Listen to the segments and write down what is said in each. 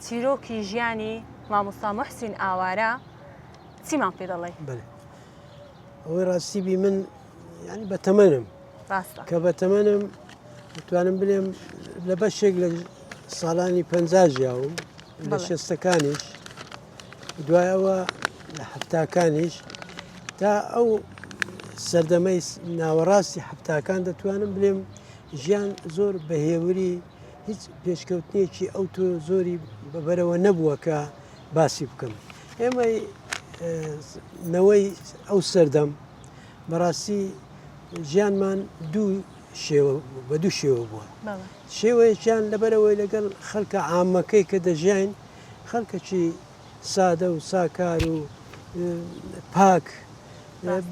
چیرۆکی ژیانی مامۆستا محسین ئاوارە چیمان پێ دەڵێ؟ بەێ ئەوەی ڕاستیبی من ینی بە تەمەنم ڕاستە کە بە تەمەنم دەتوانم بڵێم لە بەشێک لە ساڵانی 50 ژیاوم لە شەستەکانیش دوای ئەوە لە هەفتاکانیش تا ئەو سەردەمەی ناوەڕاستی هەفتاکان دەتوانم بڵێم ژیان زۆر بەهێوری هیچ پێشکەوتنیەکی ئەو تۆ زۆری بەبەرەوە نەبووە کە باسی بکەم. ئێمە نەوەی ئەو سەردەم بەڕاستی ژیانمان بە دوو شێوە بووە. شێوەیەکیان لەبەرەوەی لەگەڵ خەڵکە عامەکەی کە دەژین خەڵکەکی سادە و ساکار و پاک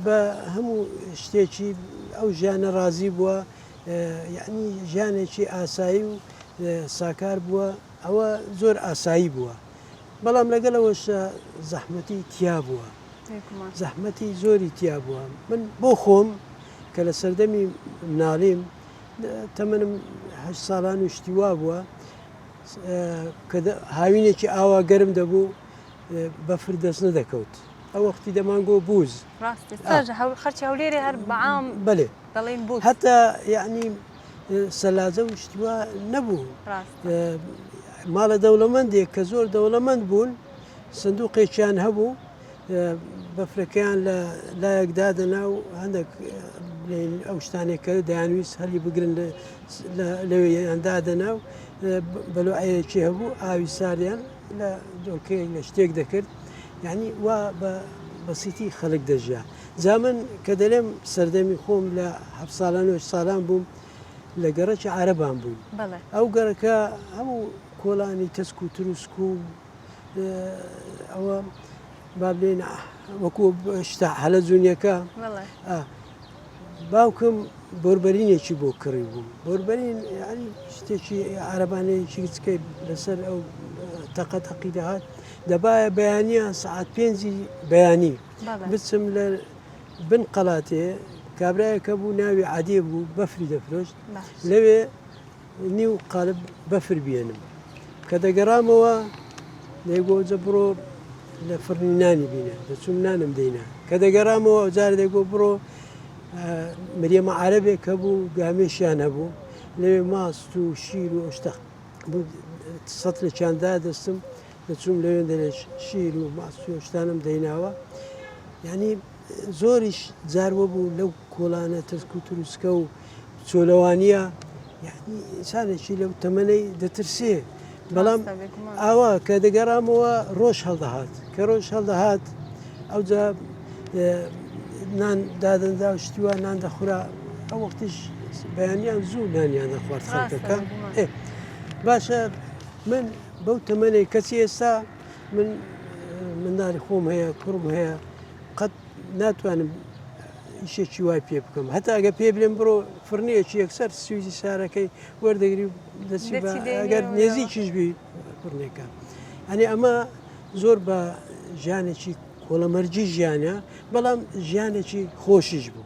بە هەموو شتێکی ئەو ژیانە ڕازی بووە، یعنی ژیانێکی ئاسایی و ساکار بووە، ئەوە زۆر ئاسایی بووە. بەڵام لەگەڵەوەش زەحمەتی تیا بووە، زەحمەتی زۆری تیا بووە. من بۆ خۆم کە لە سەردەمی مناڵیم تەمەنم 8 ساڵان و شتیوا بووە کە هاوینێکی ئاوا گەرم دەبوو بەفر دەست نەدەکەوت. ئەو وەختی دەمانگۆ بووز خەرچی هەولێرێ هەر بەعام بەێ دەڵێن بوو هەتا یعنی سەلاجە و شتیوا نەبوو. ماڵە دەوڵەمەندێک کە زۆر دەوڵەمەند بوون سندوقێکیان هەبوو بەفرەکەیان لە لایەکدا دەنا و هەندێک ئەو شتانێککە دەیانویست هەلی بگرن لەوێیاندا دەنا و بەلوعەیەکی هەبوو ئاوی ساریان لە دۆکەیەک لە شتێک دەکرد، یعنی وا بە بەسیتی خەڵک دەژیا. جا من کە دەلێم سەردەمی خۆم لە 7 ساڵان و 8 ساڵان بووم لە گەڕەکی عارەبان بووم. ئەو گەڕەکە هەموو کۆڵانی تەسک و تروسک و ئەوە با بڵێن وەکو شتا هەلە جوونیەکە باوکم بۆربەرینێکی بۆ کڕی بووم. بۆربەرین ینی شتێکی عربانەیەکی کچکەی لەسەر ئەو تەقەتەقی دەهات دەبایە بەیانیە سعات 5 بەیانی بچم لە بن قەڵاتێ کابراایەکە بوو ناوی عادێ بوو بەفری دەفرۆشت لەوێ نیو قالب بەفر بێنم کە دەگەڕامەوە دەیگۆجە بڕۆ لە فڕنی نانی بینە دەچوم نانم دەینا کە دەگەڕامەوە جارە دەیگۆ بڕۆ مریەمە عارەبێک کە بوو گامێشیان هەبوو لەوێ ماست و شیر و ئەشتە سەد لە چاندا دەستم دەچوم لەوێندە لە شیر و ماست و شتانم دەیناوە. یعنی زۆریش جاروە بوو لەو کۆڵانە تەسک و تروسکە و چۆلەوانیە، یعنی ئینسانێکی لەو تەمەنەی دەترسێ. بەڵام ئاوا کە دەگەڕامەوە ڕۆژ هەڵدەهات کە ڕۆژ هەڵدەهات ئەوجا نان دادەندا و شتیوە نان دەخورا ئەو وەختیش بەیانیان زوو نانیان دەخوارد خەڵکەکە. باشە من بەو تەمەنەی کەسی ئێستا من منداڵی خۆم هەیە کوڕم هەیە قەت ناتوانم ئیشێکی وای پێ بکەم، هەتا ئەگە پێ بڵێم بڕۆ فڕنیەکی یەکسەر سویزی سارەکەی وەردەگری و دەچی ئەگەر نێزیکیشبی فڕنێکە. ئەنی ئەمە زۆر بە ژیانێکی کۆڵەمەرجی ژیانە، بەڵام ژیانێکی خۆشیش بوو.